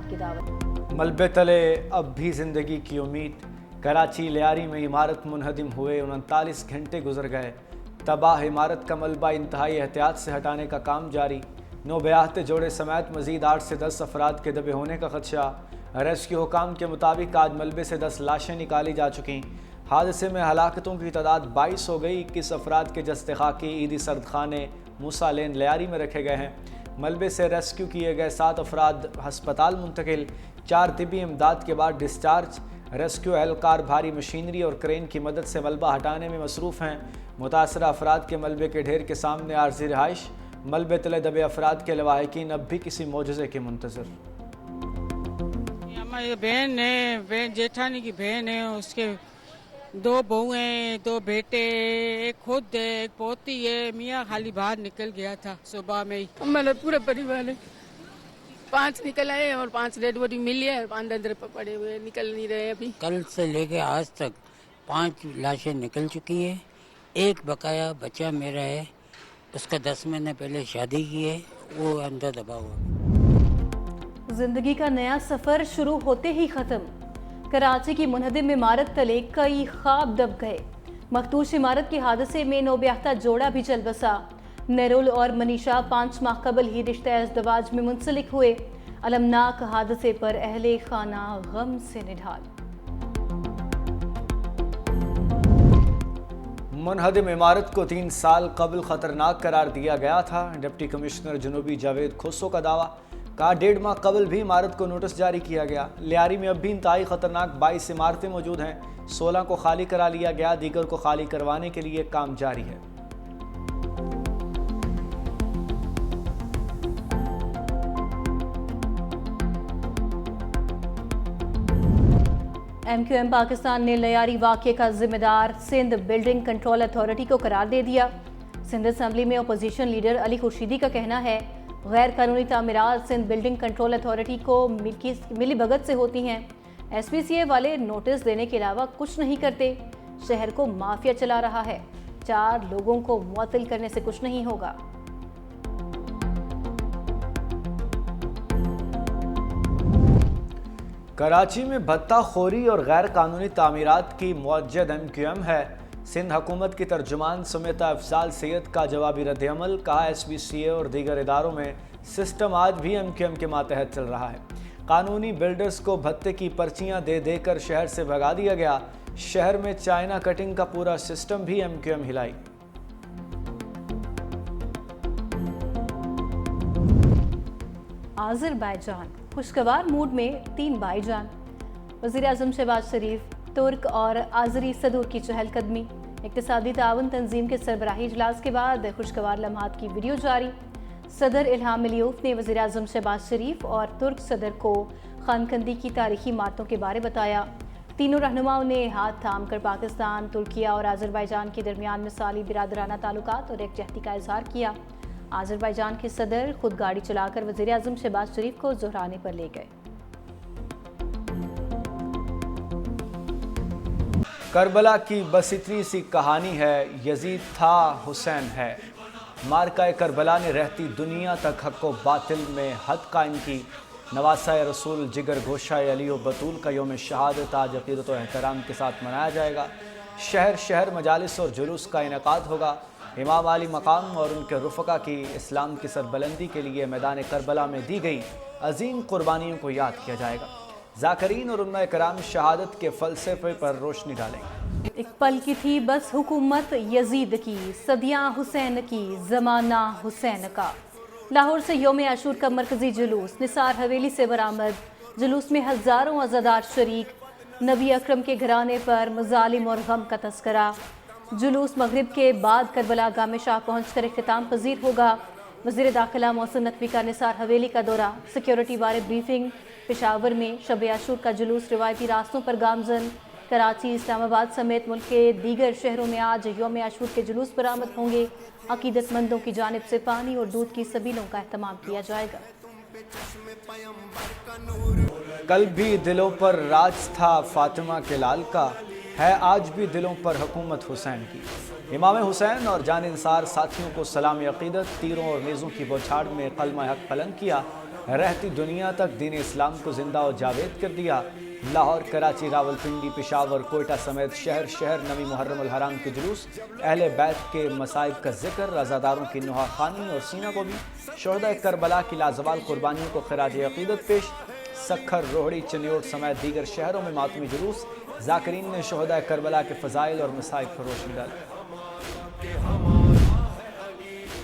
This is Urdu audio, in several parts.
امداد کی دعوت۔ ملبے تلے اب بھی زندگی کی امید، کراچی لیاری میں عمارت منہدم ہوئے 39 گھنٹے گزر گئے، تباہ عمارت کا ملبہ انتہائی احتیاط سے ہٹانے کا کام جاری، نوبیاہتے جوڑے سمیت مزید 8 سے 10 افراد کے دبے ہونے کا خدشہ۔ ریسکیو حکام کے مطابق آج ملبے سے 10 لاشیں نکالی جا چکیں۔ حادثے میں ہلاکتوں کی تعداد 22 ہو گئی۔ 21 افراد کے جسد خاکی عیدی سردخانے موسیٰ لین لیاری میں رکھے گئے ہیں۔ ملبے سے ریسکیو کیے گئے 7 افراد ہسپتال منتقل، 4 طبی امداد کے بعد ڈسچارج۔ ریسکیو اہلکار بھاری مشینری اور کرین کی مدد سے ملبہ ہٹانے میں مصروف ہیں۔ متاثرہ افراد کے ملبے کے ڈھیر کے سامنے عارضی رہائش، ملبے تلے دبے افراد کے لواحقین اب بھی کسی معجزے کے منتظر۔ ہماری بہن ہے، جیٹھانی کی بہن ہے، اس کے 2 بہو ہیں، 2 بیٹے، ایک خود ہے، ایک پوتی ہے۔ میاں خالی باہر نکل گیا تھا صبح میں ہی۔ ہمارا پورا پریوار ہے، 5 نکل آئے اور 5 ڈیڈ باڈی ملی ہے، 5 اندر پڑے ہوئے نکل نہیں رہے ابھی۔ کل سے لے کے آج تک 5 لاشیں نکل چکی ہیں، ایک بقایا بچہ میرا ہے، اس کا 10 مہینے پہلے شادی کی ہے، وہ اندر دبا ہوا۔ زندگی کا نیا سفر شروع ہوتے ہی ختم، کراچی کی منہدم عمارت تلے کئی خواب دب گئے۔ مخدوش عمارت کے حادثے میں نوبیاہتا جوڑا بھی چل بسا۔ نیرول اور منیشا 5 ماہ قبل ہی رشتہ ازدواج میں منسلک ہوئے۔ المناک حادثے پر اہل خانہ غم سے نڈھال۔ منہدم عمارت کو 3 سال قبل خطرناک قرار دیا گیا تھا۔ ڈپٹی کمشنر جنوبی جاوید کھوسو کا دعویٰ، کہا 1.5 ماہ قبل بھی عمارت کو نوٹس جاری کیا گیا۔ لیاری میں اب بھی انتہائی خطرناک 22 عمارتیں موجود ہیں، 16 کو خالی کرا لیا گیا، دیگر کو خالی کروانے کے لیے کام جاری ہے۔ ایم کیو ایم پاکستان نے لیاری واقعے کا ذمہ دار سندھ بلڈنگ کنٹرول اتھارٹی کو قرار دے دیا۔ سندھ اسمبلی میں اپوزیشن لیڈر علی خورشیدی کا کہنا ہے غیر قانونی تعمیرات سندھ بلڈنگ کنٹرول اتھارٹی کو ملی بھگت سے ہوتی ہیں۔ ایس پی سی اے والے نوٹس دینے کے علاوہ کچھ نہیں کرتے، شہر کو مافیا چلا رہا ہے، 4 لوگوں کو معطل کرنے سے کچھ نہیں ہوگا۔ کراچی میں بھتہ خوری اور غیر قانونی تعمیرات کی موجد ایم کیو ایم ہے۔ سندھ حکومت کی ترجمان سمیتا افضال سید کا جوابی رد عمل، کہا ایس پی سی اے اور دیگر اداروں میں سسٹم آج بھی ایم کیو ایم کے ماتحت چل رہا ہے۔ قانونی بلڈرز کو بھتے کی پرچیاں دے دے کر شہر سے بھگا دیا گیا۔ شہر میں چائنا کٹنگ کا پورا سسٹم بھی ایم کیو ایم ہلائی۔ آذربائیجان خوشگوار موڈ میں 3 بھائی جان، وزیر اعظم شہباز شریف، ترک اور آذری صدور کی چہل قدمی۔ اقتصادی تعاون تنظیم کے سربراہی اجلاس کے بعد خوشگوار لمحات کی ویڈیو جاری۔ صدر الہام علیوف نے وزیر اعظم شہباز شریف اور ترک صدر کو خانقندی کی تاریخی عمارتوں کے بارے بتایا۔ تینوں رہنماؤں نے ہاتھ تھام کر پاکستان، ترکیہ اور آذربائیجان کے درمیان مثالی برادرانہ تعلقات اور یکجہتی کا اظہار کیا۔ آذربائیجان کے صدر خود گاڑی چلا کر وزیر اعظم شہباز شریف کو زہرانے پر لے گئے۔ کربلا کی بس اتنی سی کہانی ہے، یزید تھا، حسین ہے۔ مارکہ کربلا نے رہتی دنیا تک حق و باطل میں حد قائم کی۔ نواسہ رسول جگر گوشہ علی و بطول کا یوم شہادت آج عقیدت و احترام کے ساتھ منایا جائے گا۔ شہر شہر مجالس اور جلوس کا انعقاد ہوگا۔ امام علی مقام اور ان کے رفقا کی اسلام کی سربلندی کے لیے میدان کربلا میں دی گئی عظیم قربانیوں کو یاد کیا جائے گا۔ ذاکرین اور علماء کرام شہادت کے فلسفے پر روشنی ڈالیں گے۔ ایک پل کی تھی بس حکومت یزید کی، صدیاں حسین کی، زمانہ حسین کا۔ لاہور سے یوم عاشور کا مرکزی جلوس نثار حویلی سے برآمد۔ جلوس میں ہزاروں عزادار شریک۔ نبی اکرم کے گھرانے پر مظالم اور غم کا تذکرہ۔ جلوس مغرب کے بعد کربلا گاہ میں شاہ پہنچ کر اختتام پذیر ہوگا۔ وزیر داخلہ محسن نقوی کا نثار حویلی کا دورہ، سیکیورٹی بارے بریفنگ۔ پشاور میں شب عاشور کا جلوس روایتی راستوں پر گامزن۔ کراچی، اسلام آباد سمیت ملک کے دیگر شہروں میں آج یوم عاشور کے جلوس برآمد ہوں گے۔ عقیدت مندوں کی جانب سے پانی اور دودھ کی سبیلوں کا اہتمام کیا جائے گا۔ کل بھی دلوں پر راج تھا فاطمہ کے لال کا، ہے آج بھی دلوں پر حکومت حسین کی۔ امام حسین اور جان انصار ساتھیوں کو سلام عقیدت، تیروں اور نیزوں کی بوچھاڑ میں کلمہ حق بلند کیا۔ رہتی دنیا تک دین اسلام کو زندہ و جاوید کر دیا۔ لاہور، کراچی، راولپنڈی، پشاور، کوئٹہ سمیت شہر شہر نویں محرم الحرام کے جلوس، اہل بیت کے مصائب کا ذکر، رضاداروں کی نوحہ خوانی اور سینہ کو بھی، شہداء کربلا کی لازوال قربانیوں کو خراج عقیدت پیش۔ سکھر، روہڑی، چنیوٹ سمیت دیگر شہروں میں ماتمی جلوس، ذاکرین نے شہداء کربلا کے فضائل اور مصائب پر روشنی ڈالی۔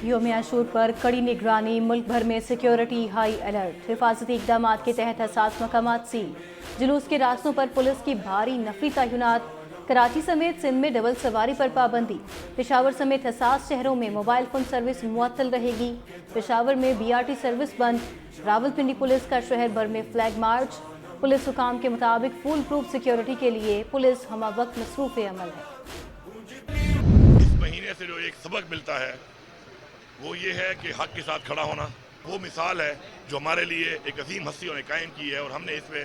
یوم عاشور پر کڑی نگرانی، ملک بھر میں سیکیورٹی ہائی الرٹ، حفاظتی اقدامات کے تحت حساس مقامات سیل، جلوس کے راستوں پر پولیس کی بھاری نفری تعینات، کراچی سمیت سندھ میں ڈبل سواری پر پابندی، پشاور سمیت حساس شہروں میں موبائل فون سروس معطل رہے گی، پشاور میں BRT سروس بند، راولپنڈی پولیس کا شہر بھر میں فلیگ مارچ، پولیس حکام کے مطابق فول پروف سیکیورٹی کے لیے پولیس ہمہ وقت مصروف عمل ہے۔ اس مہینے سے جو ایک سبق ملتا ہے وہ یہ ہے کہ حق کے ساتھ کھڑا ہونا وہ مثال ہے جو ہمارے لیے ایک عظیم ہستیوں نے قائم کی ہے، اور ہم نے اس پہ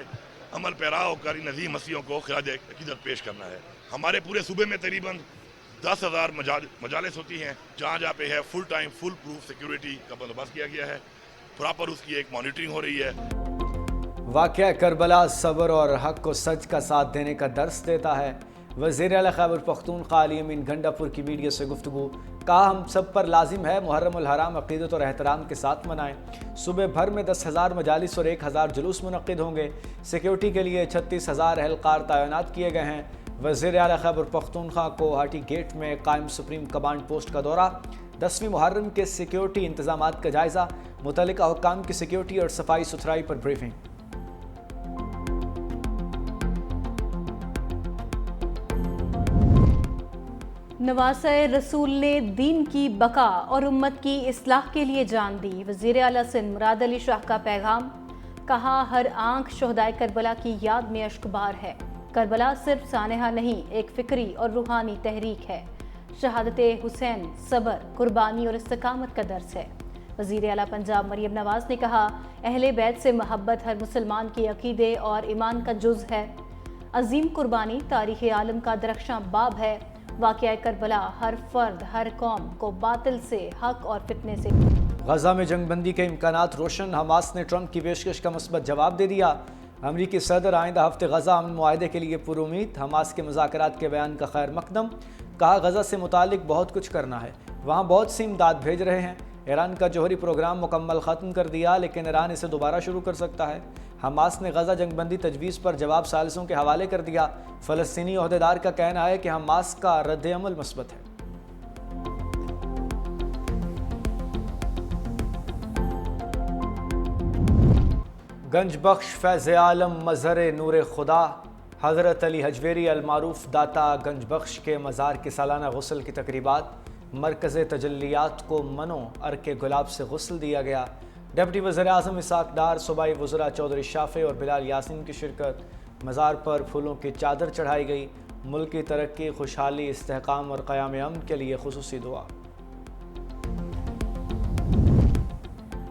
عمل پیرا ہو کر ان عظیم ہستیوں کو خراج عقیدت پیش کرنا ہے۔ ہمارے پورے صوبے میں تقریباً 10,000 مجالس ہوتی ہیں جہاں پہ ہے full time full proof security کا بندوبست کیا گیا ہے، پراپر اس کی ایک مانیٹرنگ ہو رہی ہے۔ واقعہ کربلا صبر اور حق کو سچ کا ساتھ دینے کا درس دیتا ہے۔ وزیر اعلیٰ خیبر پختونخوا علی امین گنڈا پور کی میڈیا سے گفتگو، کہا ہم سب پر لازم ہے محرم الحرام عقیدت اور احترام کے ساتھ منائیں۔ صوبے بھر میں 10,000 مجالس اور 1,000 جلوس منعقد ہوں گے۔ سیکیورٹی کے لیے 36,000 اہلکار تعینات کیے گئے ہیں۔ وزیر اعلیٰ خیبر پختونخوا کو ہاٹی گیٹ میں قائم سپریم کمانڈ پوسٹ کا دورہ، 10ویں محرم کے سیکیورٹی انتظامات کا جائزہ، متعلقہ حکام کی سیکیورٹی اور صفائی ستھرائی پر بریفنگ۔ نواسہ رسول نے دین کی بقا اور امت کی اصلاح کے لیے جان دی، وزیر اعلیٰ سندھ مراد علی شاہ کا پیغام، کہا ہر آنکھ شہدائے کربلا کی یاد میں اشکبار ہے، کربلا صرف سانحہ نہیں ایک فکری اور روحانی تحریک ہے، شہادت حسین صبر، قربانی اور استقامت کا درس ہے۔ وزیر اعلیٰ پنجاب مریم نواز نے کہا اہل بیت سے محبت ہر مسلمان کی عقیدے اور ایمان کا جز ہے، عظیم قربانی تاریخ عالم کا درخشاں باب ہے، واقعہ کربلا ہر فرد ہر قوم کو باطل سے حق اور فتنے سے۔ غزہ میں جنگ بندی کے امکانات روشن، حماس نے ٹرمپ کی پیشکش کا مثبت جواب دے دیا۔ امریکی صدر آئندہ ہفتے غزہ امن معاہدے کے لیے پر امید، حماس کے مذاکرات کے بیان کا خیر مقدم، کہا غزہ سے متعلق بہت کچھ کرنا ہے، وہاں بہت سی امداد بھیج رہے ہیں، ایران کا جوہری پروگرام مکمل ختم کر دیا لیکن ایران اسے دوبارہ شروع کر سکتا ہے۔ حماس نے غزہ جنگ بندی تجویز پر جواب ثالثوں کے حوالے کر دیا، فلسطینی عہدیدار کا کہنا ہے کہ حماس کا رد عمل مثبت ہے۔ گنج بخش فیض عالم مظہر نور خدا حضرت علی حجویری المعروف داتا گنج بخش کے مزار کی سالانہ غسل کی تقریبات، مرکز تجلیات کو منو عرق گلاب سے غسل دیا گیا۔ ڈپٹی وزیر اعظم اسحاق ڈار، صوبائی وزراء چودھری شافع اور بلال یاسین کی شرکت، مزار پر پھولوں کی چادر چڑھائی گئی، ملک کی ترقی، خوشحالی، استحکام اور قیام امن کے لیے خصوصی دعا۔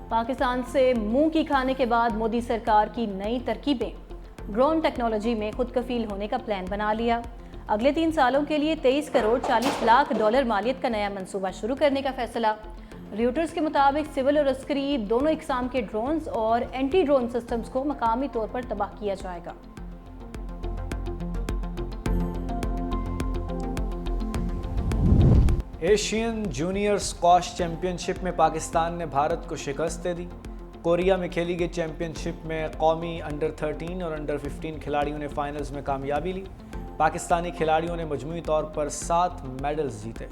پاکستان سے منہ کی کھانے کے بعد مودی سرکار کی نئی ترکیبیں، ڈرون ٹیکنالوجی میں خود کفیل ہونے کا پلان بنا لیا، اگلے 3 سالوں کے لیے 23 کروڑ 40 لاکھ ڈالر مالیت کا نیا منصوبہ شروع کرنے کا فیصلہ۔ ریوٹرز کے مطابق سول اور عسکری دونوں اقسام کے ڈرونز اور اینٹی ڈرون سسٹمز کو مقامی طور پر تباہ کیا جائے گا۔ ایشین جونیئر اسکواش چیمپئن شپ میں پاکستان نے بھارت کو شکست دے دی۔ کوریا میں کھیلی گئی چیمپئن شپ میں قومی انڈر 13 اور انڈر 15 کھلاڑیوں نے فائنلز میں کامیابی لی۔ پاکستانی کھلاڑیوں نے مجموعی طور پر 7 میڈلز جیتے۔